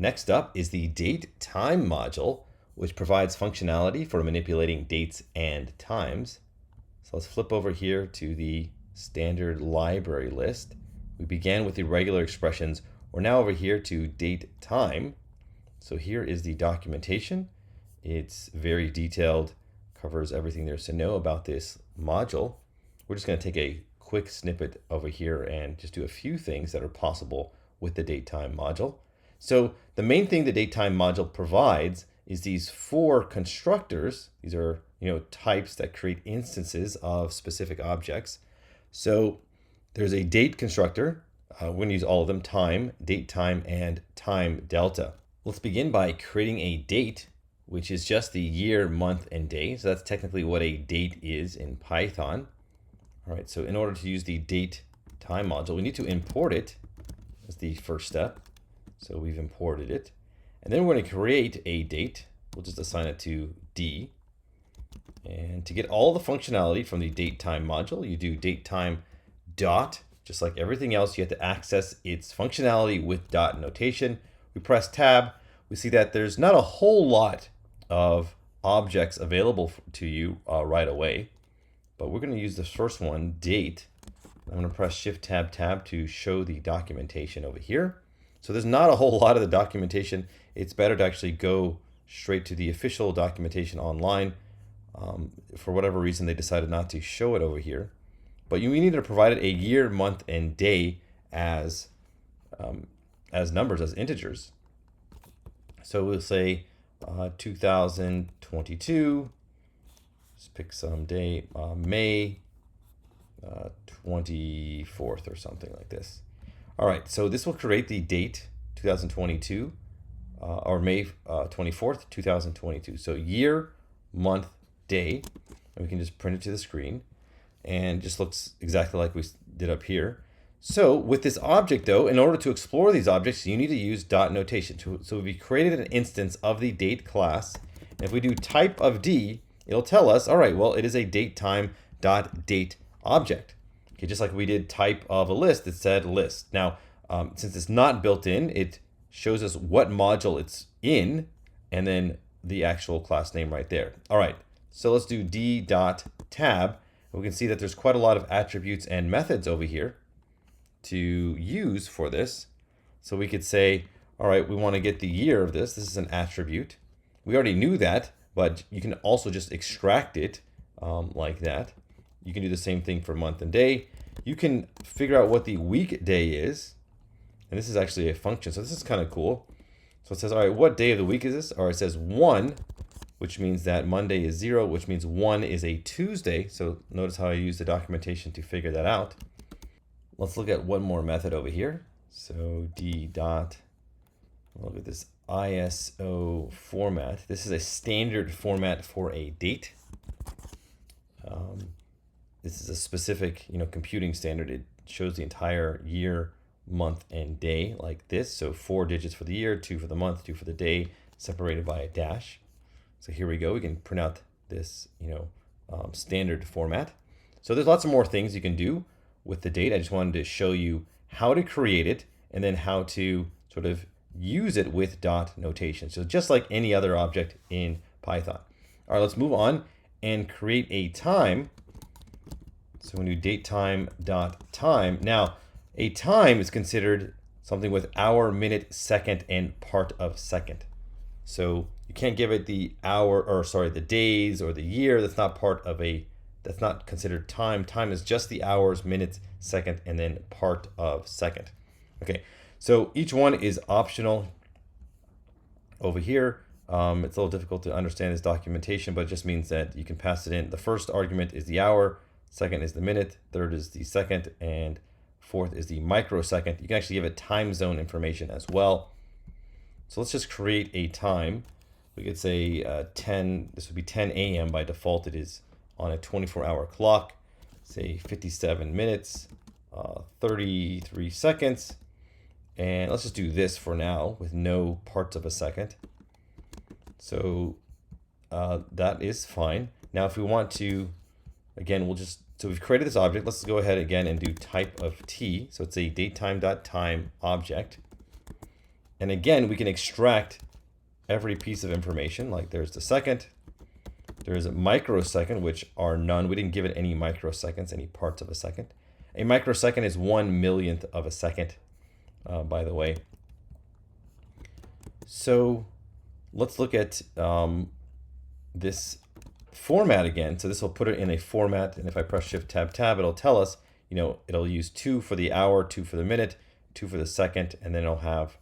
Next up is the datetime module, which provides functionality for manipulating dates and times. So let's flip over here to the standard library list. We began with the regular expressions. We're now over here to datetime. So here is the documentation. It's very detailed, covers everything there's to know about this module. We're just going to take a quick snippet over here and just do a few things that are possible with the datetime module. So the main thing the datetime module provides is these 4 constructors. These are types that create instances of specific objects. So there's a date constructor. We're going to use all of them: time, date time, and time delta. Let's begin by creating a date, which is just the year, month, and day. So that's technically what a date is in Python. All right, so in order to use the date time module, we need to import it as the first step. So we've imported it. And then we're going to create a date. We'll just assign it to D. And to get all the functionality from the datetime module, you do datetime dot. Just like everything else, you have to access its functionality with dot notation. We press tab. We see that there's not a whole lot of objects available to you right away. But we're going to use the first one, date. I'm going to press Shift Tab Tab to show the documentation over here. So there's not a whole lot of the documentation. It's better to actually go straight to the official documentation online. For whatever reason, they decided not to show it over here. But we need to provide it a year, month, and day as numbers, as integers. So we'll say 2022. Let's pick some day, May 24th or something like this. All right, so this will create the date 2022 or May 24th, 2022. So year, month, day, and we can just print it to the screen, and it just looks exactly like we did up here. So with this object though, in order to explore these objects, you need to use dot notation. So we created an instance of the date class, and if we do type of D, it'll tell us, all right, well, it is a datetime.date object. Okay, just like we did type of a list, it said list. Now, since it's not built in, it shows us what module it's in, and then the actual class name right there. All right, so let's do d.tab. We can see that there's quite a lot of attributes and methods over here to use for this. So we could say, all right, we want to get the year of this. This is an attribute. We already knew that, but you can also just extract it like that. You can do the same thing for month and day. You can figure out what the weekday is. And this is actually a function. So this is kind of cool. So it says, all right, what day of the week is this? Or it says 1, which means that Monday is 0, which means 1 is a Tuesday. So notice how I use the documentation to figure that out. Let's look at one more method over here. So d dot, look at this ISO format. This is a standard format for a date. This is a specific, computing standard. It shows the entire year, month, and day like this. So 4 digits for the year, 2 for the month, 2 for the day, separated by a dash. So here we go. We can print out this, standard format. So there's lots of more things you can do with the date. I just wanted to show you how to create it and then how to sort of use it with dot notation. So just like any other object in Python. All right, let's move on and create a time. So we do datetime.time. Now, a time is considered something with hour, minute, second, and part of second. So you can't give it the the days or the year. That's not that's not considered time. Time is just the hours, minutes, second, and then part of second. Okay, so each one is optional over here. It's a little difficult to understand this documentation, but it just means that you can pass it in. The first argument is the hour, second is the minute, third is the second, and fourth is the microsecond. You can actually give it time zone information as well. So let's just create a time. We could say 10, this would be 10 a.m. by default. It is on a 24-hour clock, say 57 minutes, 33 seconds. And let's just do this for now with no parts of a second. So that is fine. Now, if we want to, again, so we've created this object. Let's go ahead again and do type of T. So it's a datetime.time object. And again, we can extract every piece of information. Like there's the second, there's a microsecond, which are none. We didn't give it any microseconds, any parts of a second. A microsecond is 1/1,000,000th of a second, by the way. So let's look at this format again. So this will put it in a format, and if I press Shift Tab Tab, it'll tell us, it'll use 2 for the hour, 2 for the minute, 2 for the second, and then it'll have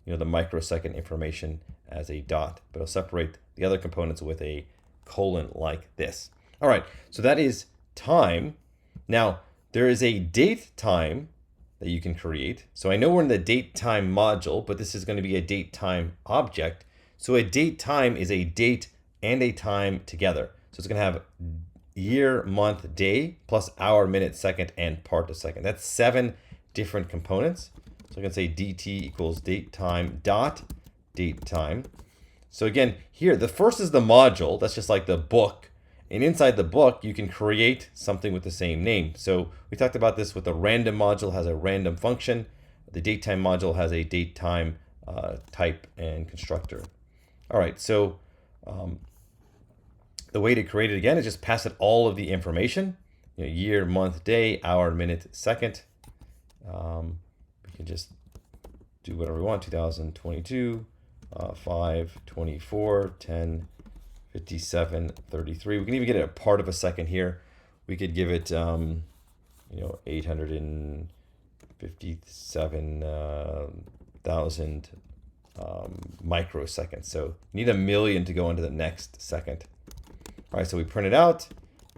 the microsecond information as a dot, but it'll separate the other components with a colon like this. All right, so that is time. Now there is a date time that you can create. So I know we're in the date time module, but this is going to be a date time object. So a date time is a date and a time together. So it's going to have year, month, day, plus hour, minute, second, and part of second. That's 7 different components. So I can say dt equals date time dot date time. So again, here, the first is the module. That's just like the book. And inside the book, you can create something with the same name. So we talked about this with the random module, has a random function. The datetime module has a datetime type and constructor. All right, so the way to create it again is just pass it all of the information, year, month, day, hour, minute, second. We can just do whatever we want, 2022, 5, 24, 10, 57, 33. We can even get it a part of a second here. We could give it, 857,000 microseconds. So you need 1,000,000 to go into the next second. All right, so we print it out.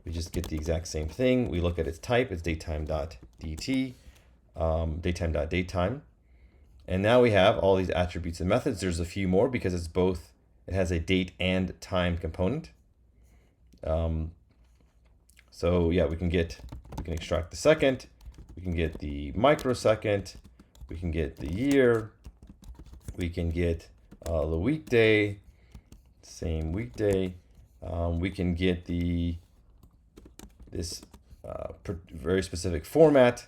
We just get the exact same thing. We look at its type. It's datetime.dt, datetime.datetime. And now we have all these attributes and methods. There's a few more because it's both. It has a date and time component. So yeah, we can extract the second, we can get the microsecond, we can get the year, we can get the weekday, same weekday. We can get this very specific format.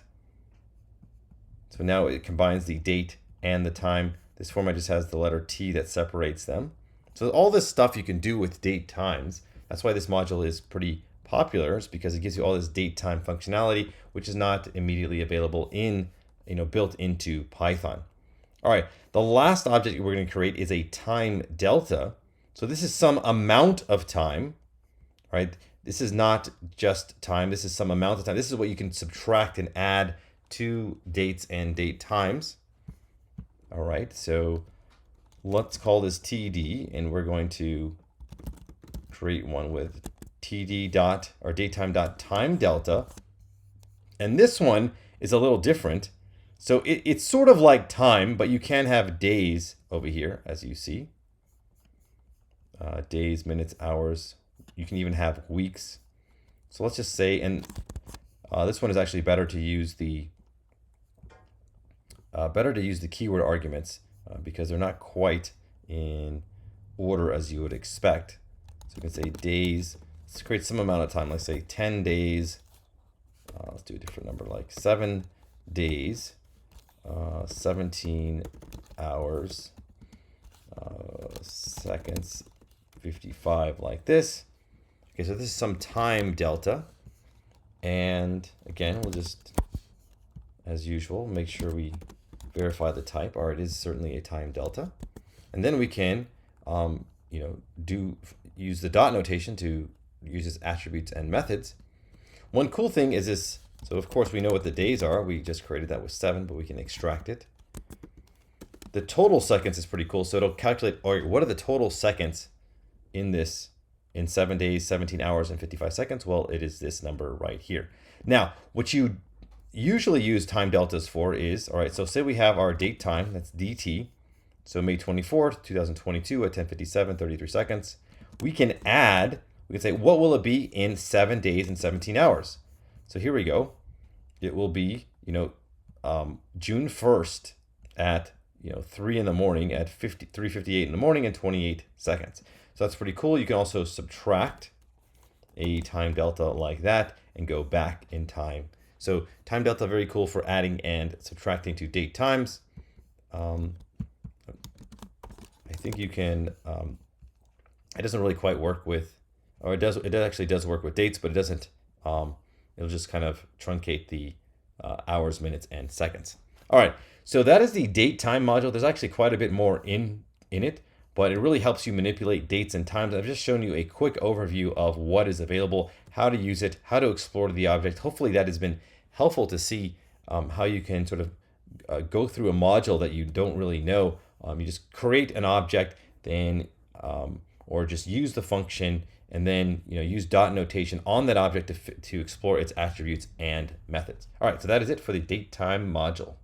So now it combines the date and the time. This format just has the letter T that separates them. So all this stuff you can do with date times. That's why this module is pretty popular, is because it gives you all this date time functionality, which is not immediately available in, built into Python. All right, the last object we're going to create is a time delta. So this is some amount of time, right? This is not just time. This is some amount of time. This is what you can subtract and add to dates and date times. All right, so let's call this TD, and we're going to create one with TD dot or datetime dot time delta. And this one is a little different. So it's sort of like time, but you can have days over here, as you see. Days, minutes, hours. You can even have weeks. So let's just say, and this one is actually better to use the keyword arguments because they're not quite in order as you would expect. So you can say days. Let's create some amount of time. Let's say 10 days. Let's do a different number, like 7 days, 17 hours, seconds, 55, like this. Okay, so this is some time delta. And again, we'll just, as usual, make sure we verify the type. All right, it is certainly a time delta. And then we can, use the dot notation to use its attributes and methods. One cool thing is this. So of course we know what the days are. We just created that with 7, but we can extract it. The total seconds is pretty cool. So it'll calculate, all right, what are the total seconds in 7 days, 17 hours, and 55 seconds? Well, it is this number right here. Now, what you usually use time deltas for is, all right, so say we have our date time, that's dt. So May 24th, 2022 at 10:57, 33 seconds. We can say, what will it be in 7 days and 17 hours? So here we go. It will be, June 1st at, 3 in the morning at 3:58 in the morning and 28 seconds. So that's pretty cool. You can also subtract a time delta like that and go back in time. So time delta, very cool for adding and subtracting to date times. think you can, it doesn't really quite work with, or it actually does work with dates, but it doesn't, it'll just kind of truncate the hours, minutes, and seconds. All right, so that is the date time module. There's actually quite a bit more in it, but it really helps you manipulate dates and times. I've just shown you a quick overview of what is available, how to use it, how to explore the object. Hopefully that has been helpful to see how you can sort of go through a module that you don't really know. You just create an object, then or just use the function, and then use dot notation on that object to explore its attributes and methods. All right, so that is it for the datetime module.